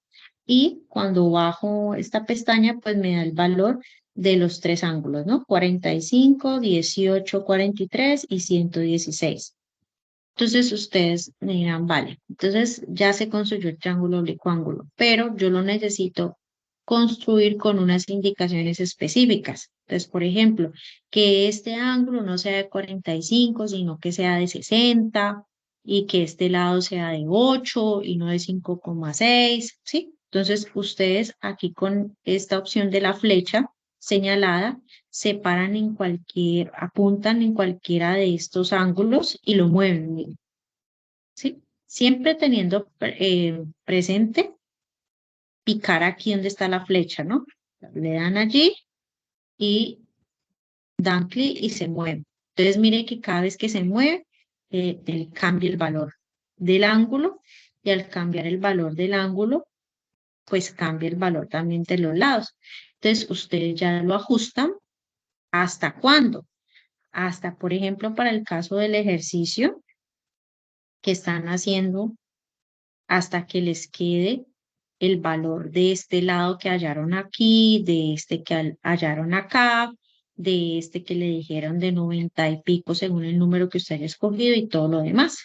y cuando bajo esta pestaña, pues me da el valor de los tres ángulos, ¿no? 45, 18, 43 y 116. Entonces ustedes me dirán, vale, entonces ya se construyó el triángulo oblicuo ángulo, pero yo lo necesito construir con unas indicaciones específicas. Entonces, por ejemplo, que este ángulo no sea de 45, sino que sea de 60 y que este lado sea de 8 y no de 5,6, ¿sí? Entonces, ustedes aquí con esta opción de la flecha señalada, se paran en apuntan en cualquiera de estos ángulos y lo mueven, ¿sí? Siempre teniendo presente picar aquí donde está la flecha, ¿no? Le dan allí y dan clic y se mueve. Entonces, mire que cada vez que se mueve, él cambia el valor del ángulo y al cambiar el valor del ángulo, pues cambia el valor también de los lados. Entonces, ustedes ya lo ajustan. ¿Hasta cuándo? Hasta, por ejemplo, para el caso del ejercicio que están haciendo, hasta que les quede el valor de este lado que hallaron aquí, de este que hallaron acá, de este que le dijeron de 90 y pico según el número que usted haya escogido y todo lo demás.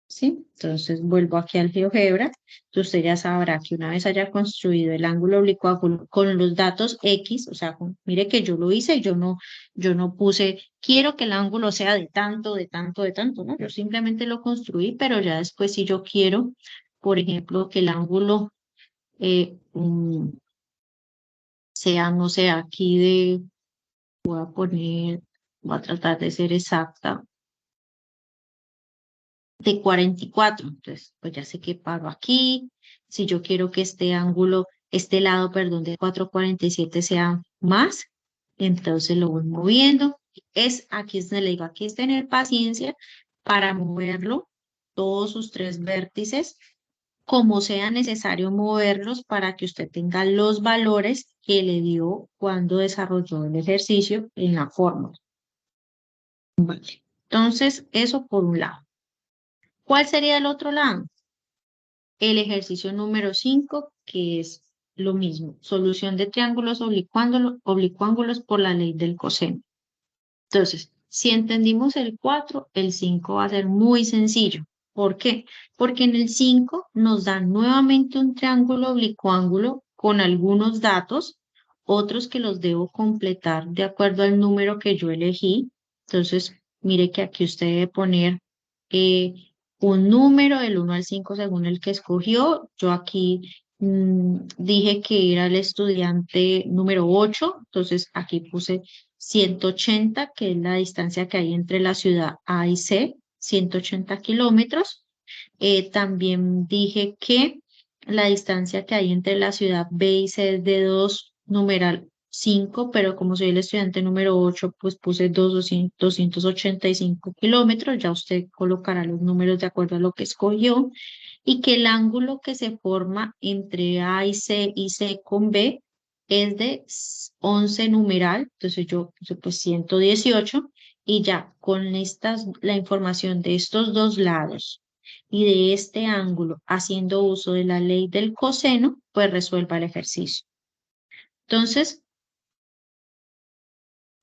¿Sí? Entonces vuelvo aquí al GeoGebra. Usted ya sabrá que una vez haya construido el ángulo oblicuo con los datos X, o sea, mire que yo lo hice, yo no puse, quiero que el ángulo sea de tanto, de tanto, de tanto, ¿no? Yo simplemente lo construí, pero ya después si yo quiero, por ejemplo, que el ángulo sea, no sé, aquí voy a poner, voy a tratar de ser exacta, de 44. Entonces, pues ya sé que paro aquí. Si yo quiero que este ángulo, este lado, perdón, de 4,47 sea más, entonces lo voy moviendo. Aquí es donde le digo, aquí es tener paciencia para moverlo, todos sus tres vértices, como sea necesario moverlos para que usted tenga los valores que le dio cuando desarrolló el ejercicio en la fórmula. Vale. Entonces, eso por un lado. ¿Cuál sería el otro lado? El ejercicio número 5, que es lo mismo, solución de triángulos oblicuángulos por la ley del coseno. Entonces, si entendimos el 4, el 5 va a ser muy sencillo. ¿Por qué? Porque en el 5 nos dan nuevamente un triángulo oblicuángulo con algunos datos, otros que los debo completar de acuerdo al número que yo elegí. Entonces, mire que aquí usted debe poner eh, un número del 1 al 5 según el que escogió. Yo aquí dije que era el estudiante número 8, entonces aquí puse 180, que es la distancia que hay entre la ciudad A y C, 180 kilómetros. También dije que la distancia que hay entre la ciudad B y C es de 2 numeral 5, pero como soy el estudiante número 8, pues puse 285 kilómetros. Ya usted colocará los números de acuerdo a lo que escogió. Y que el ángulo que se forma entre A y C con B es de 11 numeral. Entonces yo puse pues 118 y ya con la información de estos dos lados y de este ángulo, haciendo uso de la ley del coseno, pues resuelva el ejercicio. Entonces,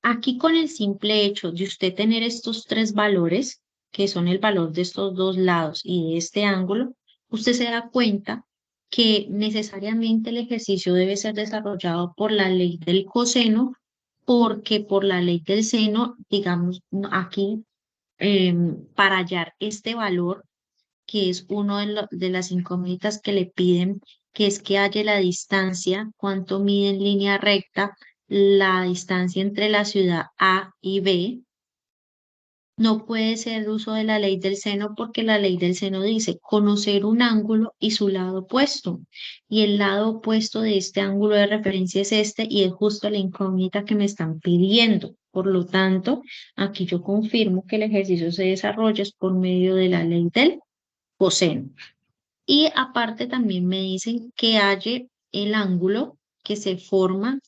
aquí con el simple hecho de usted tener estos tres valores, que son el valor de estos dos lados y de este ángulo, usted se da cuenta que necesariamente el ejercicio debe ser desarrollado por la ley del coseno, porque por la ley del seno, digamos, aquí, para hallar este valor, que es uno de las incógnitas que le piden, que es que halle la distancia, cuánto mide en línea recta la distancia entre la ciudad A y B. No puede ser uso de la ley del seno porque la ley del seno dice conocer un ángulo y su lado opuesto. Y el lado opuesto de este ángulo de referencia es este y es justo la incógnita que me están pidiendo. Por lo tanto, aquí yo confirmo que el ejercicio se desarrolla es por medio de la ley del coseno. Y aparte también me dicen que halle el ángulo que se forma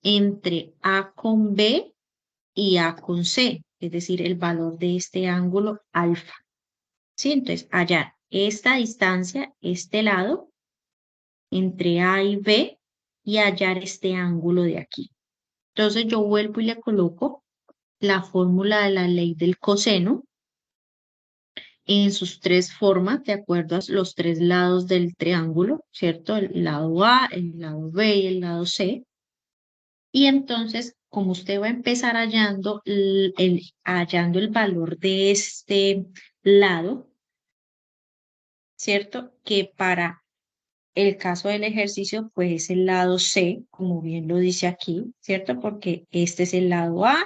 entre A con B y A con C, es decir, el valor de este ángulo alfa. ¿Sí? Entonces, hallar esta distancia, este lado, entre A y B, y hallar este ángulo de aquí. Entonces, yo vuelvo y le coloco la fórmula de la ley del coseno en sus tres formas, de acuerdo a los tres lados del triángulo, ¿cierto? El lado A, el lado B y el lado C. Y entonces, como usted va a empezar hallando el valor de este lado, ¿cierto? Que para el caso del ejercicio, pues es el lado C, como bien lo dice aquí, ¿cierto? Porque este es el lado A,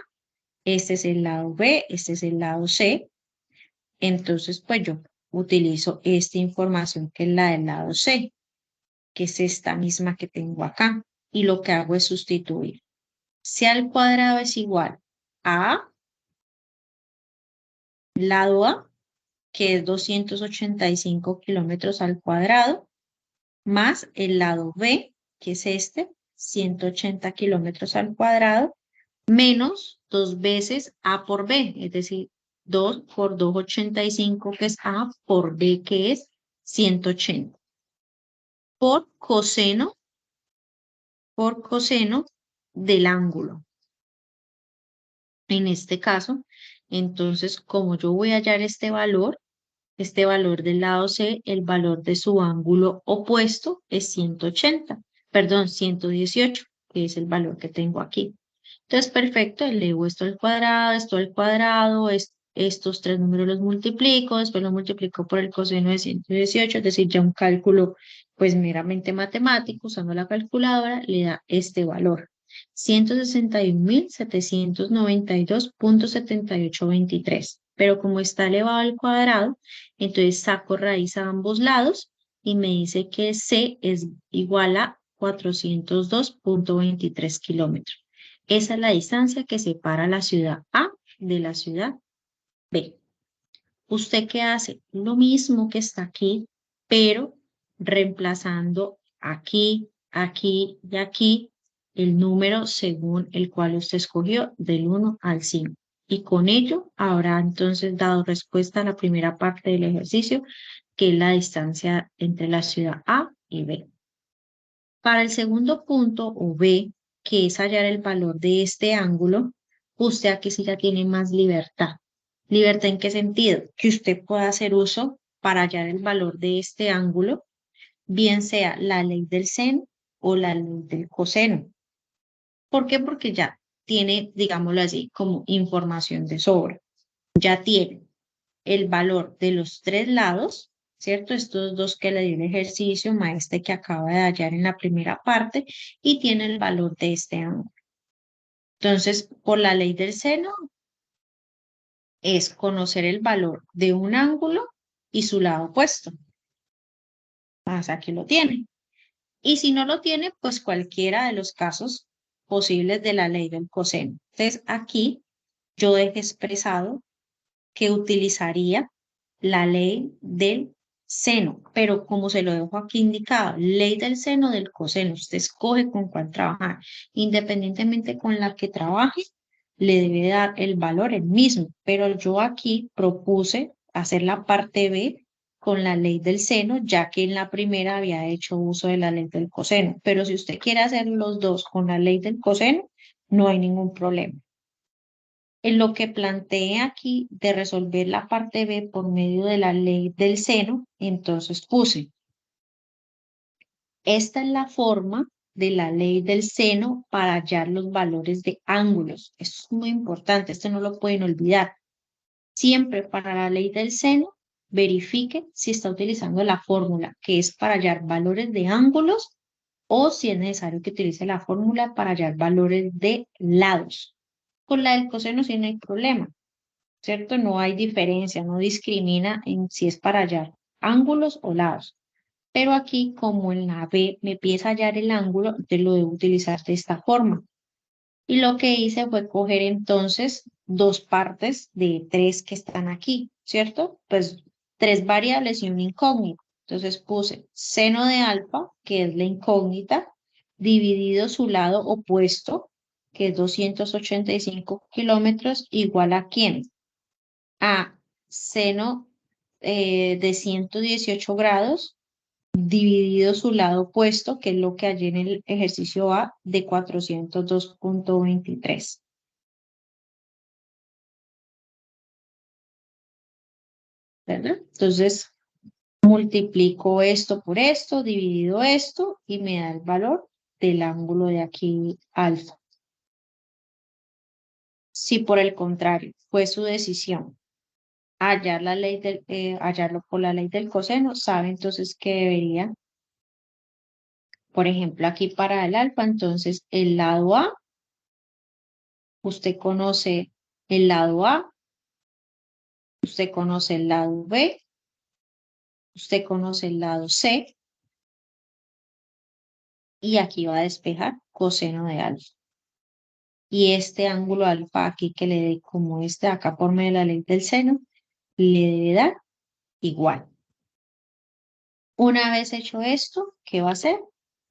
este es el lado B, este es el lado C. Entonces, pues yo utilizo esta información que es la del lado C, que es esta misma que tengo acá. Y lo que hago es sustituir. C al cuadrado es igual a lado A, que es 285 kilómetros al cuadrado, más el lado B, que es este, 180 kilómetros al cuadrado, menos 2 veces A por B, es decir, 2 por 285, que es A, por B, que es 180. Por coseno del ángulo. En este caso, entonces, como yo voy a hallar este valor del lado C, el valor de su ángulo opuesto es 180, perdón, 118, que es el valor que tengo aquí. Entonces, perfecto, elevo esto al cuadrado, estos tres números los multiplico, después los multiplico por el coseno de 118, es decir, ya un cálculo pues meramente matemático, usando la calculadora, le da este valor. 161.792.7823. Pero como está elevado al cuadrado, entonces saco raíz a ambos lados y me dice que C es igual a 402.23 kilómetros. Esa es la distancia que separa la ciudad A de la ciudad B. ¿Usted qué hace? Lo mismo que está aquí, pero reemplazando aquí, aquí y aquí el número según el cual usted escogió del 1 al 5. Y con ello habrá entonces dado respuesta a la primera parte del ejercicio, que es la distancia entre la ciudad A y B. Para el segundo punto, o B, que es hallar el valor de este ángulo, usted aquí sí ya tiene más libertad. ¿Libertad en qué sentido? Que usted pueda hacer uso para hallar el valor de este ángulo, bien sea la ley del seno o la ley del coseno. ¿Por qué? Porque ya tiene, digámoslo así, como información de sobra. Ya tiene el valor de los tres lados, ¿cierto? Estos dos que le dio el ejercicio, más este que acaba de hallar en la primera parte, y tiene el valor de este ángulo. Entonces, por la ley del seno, es conocer el valor de un ángulo y su lado opuesto. Más aquí lo tiene. Y si no lo tiene, pues cualquiera de los casos posibles de la ley del coseno. Entonces, aquí yo dejé expresado que utilizaría la ley del seno, pero como se lo dejo aquí indicado, ley del seno del coseno, usted escoge con cuál trabajar, independientemente con la que trabaje, le debe dar el valor el mismo, pero yo aquí propuse hacer la parte B con la ley del seno, ya que en la primera había hecho uso de la ley del coseno, pero si usted quiere hacer los dos con la ley del coseno, no hay ningún problema. En lo que planteé aquí de resolver la parte B por medio de la ley del seno, entonces puse, esta es la forma de la ley del seno para hallar los valores de ángulos. Esto es muy importante, esto no lo pueden olvidar. Siempre para la ley del seno, verifique si está utilizando la fórmula, que es para hallar valores de ángulos, o si es necesario que utilice la fórmula para hallar valores de lados. Con la del coseno sí no hay problema. ¿Cierto? No hay diferencia, no discrimina en si es para hallar ángulos o lados. Pero aquí, como en la B me empieza a hallar el ángulo, entonces lo debo utilizar de esta forma. Y lo que hice fue coger entonces dos partes de tres que están aquí, ¿cierto? Pues tres variables y un incógnito. Entonces puse seno de alfa, que es la incógnita, dividido su lado opuesto, que es 285 kilómetros, igual a ¿quién? A seno de 118 grados dividido su lado opuesto, que es lo que hallé en el ejercicio A de 402.23. ¿Verdad? Entonces, multiplico esto por esto, dividido esto y me da el valor del ángulo de aquí alfa. Si por el contrario fue su decisión hallarlo por la ley del coseno, sabe entonces que debería, por ejemplo, aquí para el alfa, entonces el lado A, usted conoce el lado A, usted conoce el lado B, usted conoce el lado C, y aquí va a despejar coseno de alfa. Y este ángulo alfa aquí que le dé como este acá por medio de la ley del seno, le debe dar igual. Una vez hecho esto, ¿qué va a hacer?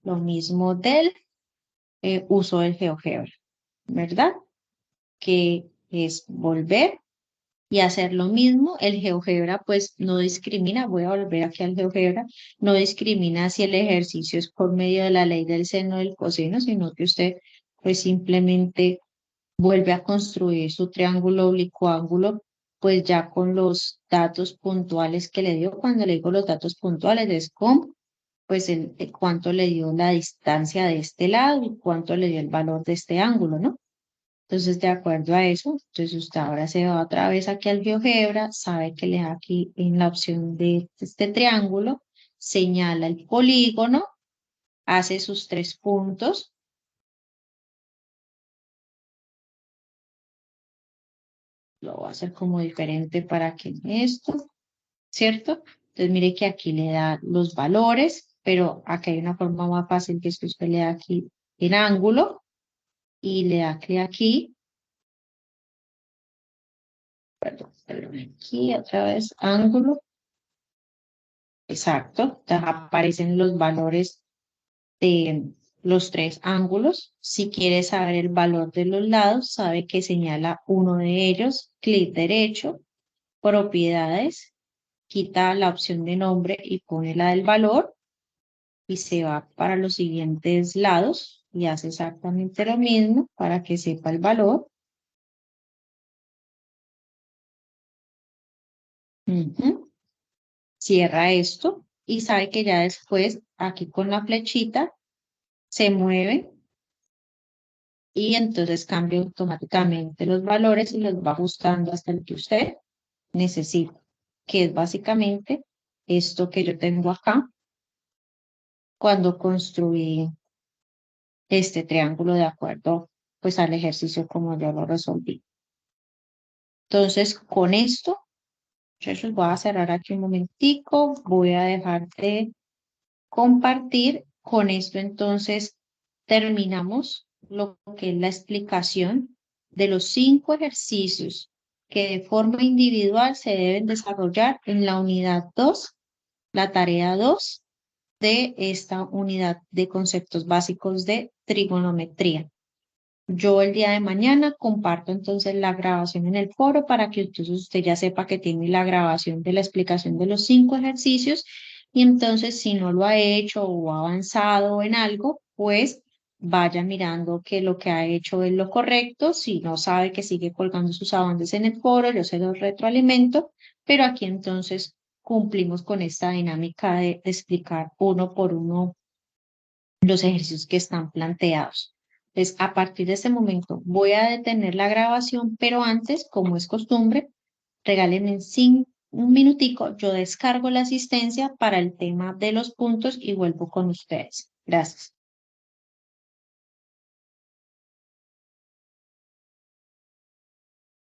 Lo mismo del uso del GeoGebra, ¿verdad? Que es volver y hacer lo mismo. El GeoGebra pues no discrimina, voy a volver aquí al GeoGebra, no discrimina si el ejercicio es por medio de la ley del seno o del coseno, sino que usted pues simplemente vuelve a construir su triángulo oblicuo-ángulo pues ya con los datos puntuales que le dio. Cuando le digo los datos puntuales es con pues cuánto le dio la distancia de este lado y cuánto le dio el valor de este ángulo, ¿no? Entonces, de acuerdo a eso, entonces usted ahora se va otra vez aquí al GeoGebra, sabe que le da aquí en la opción de este triángulo, señala el polígono, hace sus tres puntos. Lo voy a hacer como diferente para que esto, ¿cierto? Entonces, mire que aquí le da los valores, pero aquí hay una forma más fácil que es que usted le da aquí el ángulo y le da clic aquí. Perdón, aquí otra vez ángulo. Exacto, te aparecen los valores de los tres ángulos. Si quieres saber el valor de los lados, sabe que señala uno de ellos, clic derecho, propiedades, quita la opción de nombre y pone la del valor y se va para los siguientes lados y hace exactamente lo mismo para que sepa el valor. Cierra esto y sabe que ya después aquí con la flechita se mueve y entonces cambia automáticamente los valores y los va ajustando hasta el que usted necesita, que es básicamente esto que yo tengo acá cuando construí este triángulo de acuerdo pues al ejercicio como yo lo resolví. Entonces con esto, muchachos, voy a cerrar aquí un momentico, voy a dejar de compartir. Con esto entonces terminamos lo que es la explicación de los 5 ejercicios que de forma individual se deben desarrollar en la unidad 2, la tarea 2 de esta unidad de conceptos básicos de trigonometría. Yo el día de mañana comparto entonces la grabación en el foro para que entonces usted ya sepa que tiene la grabación de la explicación de los 5 ejercicios y entonces si no lo ha hecho o ha avanzado en algo, pues vaya mirando que lo que ha hecho es lo correcto. Si no sabe que sigue colgando sus avances en el foro, yo se los retroalimento, pero aquí entonces cumplimos con esta dinámica de explicar uno por uno los ejercicios que están planteados. Entonces, a partir de este momento voy a detener la grabación, pero antes, como es costumbre, regálenme un minutico, yo descargo la asistencia para el tema de los puntos y vuelvo con ustedes. Gracias.